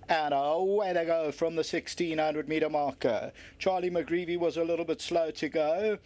And away they go from the 1600 metre marker. Charlie McGreevy was a little bit slow to go.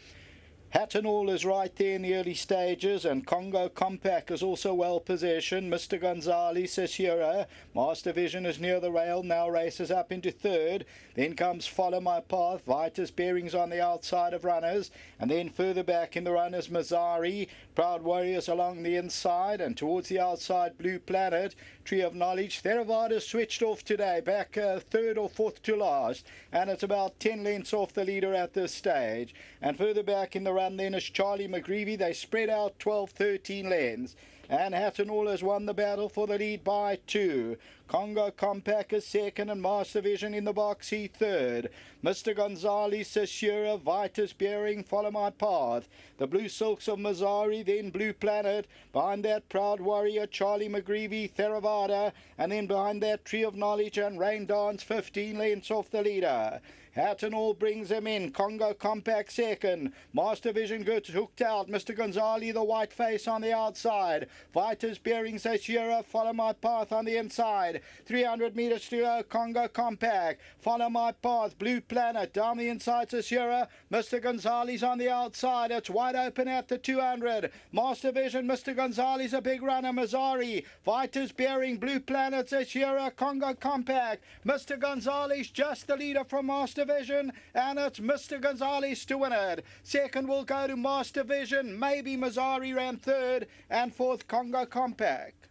Hatton All is right there in the early stages, and Congo Compact is also well positioned. Mr. Gonzales Sesura, Master Vision is near the rail, now races up into third. Then comes Follow My Path, Vitus Bearings on the outside of runners, and then further back in the runners Mazzari, Proud Warriors along the inside, and towards the outside Blue Planet, Tree of Knowledge. Theravada switched off today, back third or fourth to last, and it's about 10 lengths off the leader at this stage. And further back in the run then is Charlie McGreevy. They spread out 12-13 lengths. And Hatton All has won the battle for the lead by 2. Congo Compact is second, and Master Vision in the box, he third. Mr. Gonzales Sesura, Vitus Bearing, Follow My Path. The Blue Silks of Mazzari, then Blue Planet. Behind that, Proud Warrior, Charlie McGreevy, Theravada. And then behind that, Tree of Knowledge and Rain Dance, 15 lengths off the leader. Hatton All brings him in. Congo Compact second. Master Vision gets hooked out. Mr. Gonzales, the white face on the outside. Vitus Bearing Sesura, Follow My Path on the inside. 300 metres to go. Congo Compact. Follow My Path. Blue Planet down the inside. Sesura. Mr. Gonzales on the outside. It's wide open at the 200. Master Vision, Mr. Gonzales, a big runner. Mazzari. Vitus Bearing, Blue Planet, Sesura, Congo Compact. Mr. Gonzales just the leader from Master Vision, and it's Mr. Gonzales to win it. Second will go to Master Vision. Maybe Mazzari ran third, and fourth Congo Compact.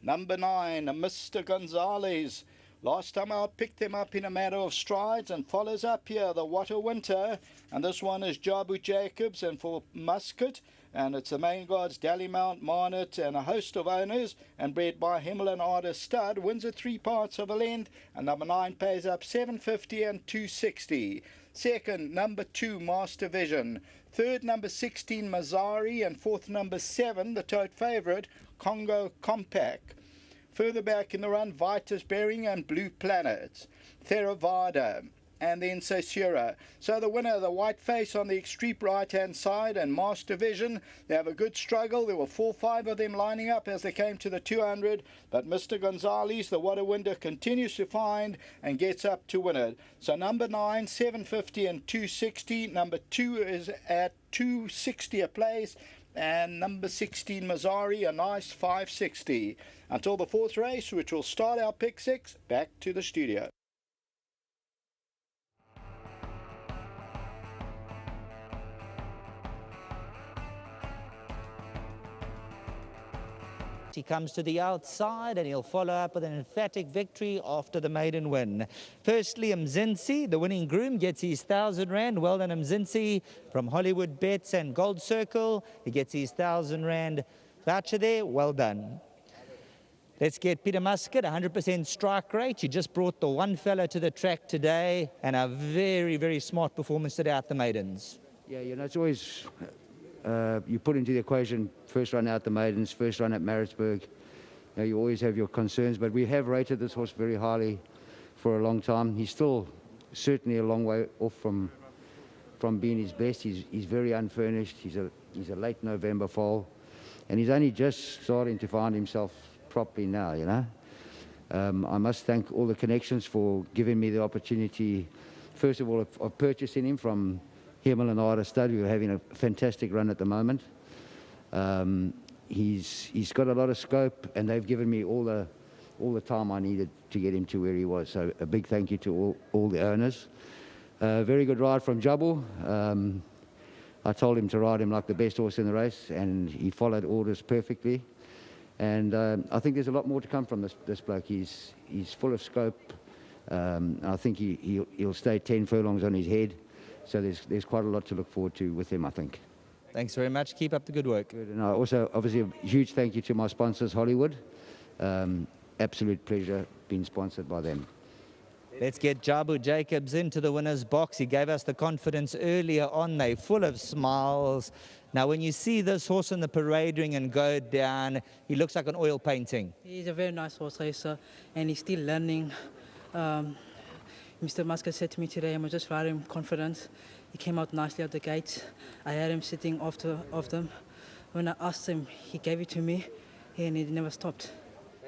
Number 9, Mr. Gonzales. Last time out, picked them up in a matter of strides, and follows up here the What a Winter. And this one is Jabu Jacobs, and for Muscat. And it's the Main Guards, Dallymount, Marnet, and a host of owners, and bred by Himalayan Artist Stud, wins at 3 parts of a length, and number 9 pays up 750 and 260. Second, number 2, Master Vision. Third, number 16, Mazzari, and fourth, number 7, the tote favourite, Congo Compact. Further back in the run, Vitus Bearing and Blue Planet, Theravada, and then Sesura. So the winner, the white face on the extreme right-hand side, and Master Vision. They have a good struggle. There were 4-5 of them lining up as they came to the 200. But Mr. Gonzales, the What a Winter, continues to find and gets up to win it. So number 9, 750 and 260. Number 2 is at 260 a place. And number 16, Mazzari, a nice 560. Until the fourth race, which will start our pick 6, back to the studio. He comes to the outside and he'll follow up with an emphatic victory after the maiden win. Firstly, Mzinzi, the winning groom, gets his 1,000 Rand. Well done, Mzinzi, from Hollywoodbets and Gold Circle. He gets his 1,000 Rand voucher there. Well done. Let's get Peter Muscat, 100% strike rate. He just brought the one fella to the track today, and a very, very smart performance today at the maidens. Yeah, you know, it's always... you put into the equation first run out the maidens, first run at Maritzburg. You know, you always have your concerns, but we have rated this horse very highly for a long time. He's still certainly a long way off from being his best. He's very unfurnished. He's a late November foal, and he's only just starting to find himself properly now, you know. I must thank all the connections for giving me the opportunity, first of all, of purchasing him from Himalayan Artist Stud, who are having a fantastic run at the moment. He's got a lot of scope, and they've given me all the time I needed to get him to where he was. So a big thank you to all the owners. Very good ride from Jabal. I told him to ride him like the best horse in the race, and he followed orders perfectly. And I think there's a lot more to come from this bloke. He's full of scope. I think he'll stay 10 furlongs on his head. So there's quite a lot to look forward to with him, I think. Thanks very much. Keep up the good work. Good. And also, obviously, a huge thank you to my sponsors, Hollywood. Absolute pleasure being sponsored by them. Let's get Jabu Jacobs into the winner's box. He gave us the confidence earlier on. They're full of smiles. Now, when you see this horse in the parade ring and go down, he looks like an oil painting. He's a very nice horse racer, and he's still learning. Mr. Muscat said to me today, I'm just riding him confidence, he came out nicely out the gate. I had him sitting after them. When I asked him, he gave it to me, and he never stopped.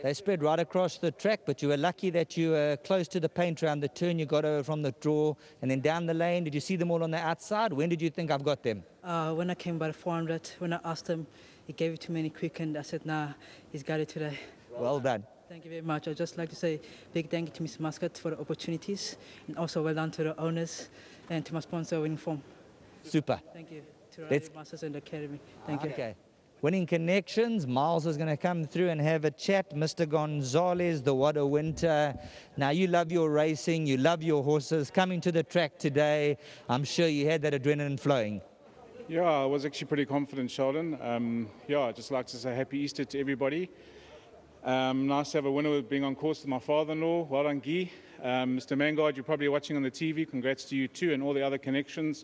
They spread right across the track, but you were lucky that you were close to the paint around the turn. You got over from the draw, and then down the lane. Did you see them all on the outside? When did you think I've got them? When I came by the 400, when I asked him, he gave it to me in a quick, and I said, nah, he's got it today. Well done. Thank you very much. I'd just like to say big thank you to Mr. Muscat for the opportunities, and also well done to the owners and to my sponsor, Winning Form. Super. Thank you to the Masters and the Academy. Thank you. Okay. Winning Connections, Miles is going to come through and have a chat. Mr. Gonzalez, the What a Winter. Now, you love your racing, you love your horses. Coming to the track today, I'm sure you had that adrenaline flowing. Yeah, I was actually pretty confident, Sheldon. Yeah, I'd just like to say happy Easter to everybody. Nice to have a winner with being on course with my father-in-law. Well done, Guy. Mr. Mangard, you're probably watching on the TV. Congrats to you too and all the other connections.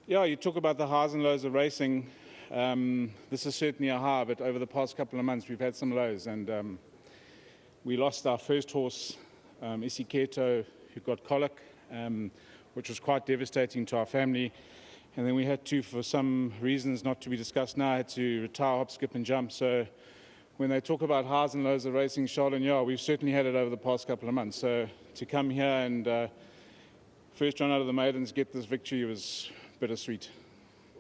Yeah, you talk about the highs and lows of racing. This is certainly a high, but over the past couple of months we've had some lows, and we lost our first horse, Isiketo, who got colic, which was quite devastating to our family. And then we had to, for some reasons not to be discussed now, had to retire, hop, skip and jump. So when they talk about highs and lows of racing, Sheldon, yeah, we've certainly had it over the past couple of months. So to come here and first run out of the maidens, get this victory was bittersweet.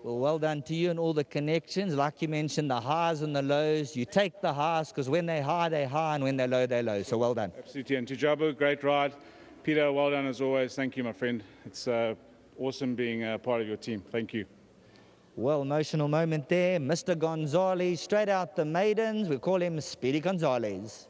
Well done to you and all the connections. Like you mentioned, the highs and the lows. You take the highs because when they're high, and when they're low. So well done. Absolutely. And to Jabu, great ride. Peter, well done as always. Thank you, my friend. It's awesome being a part of your team. Thank you. Well, emotional moment there. Mr. Gonzalez, straight out the maidens. We call him Speedy Gonzalez.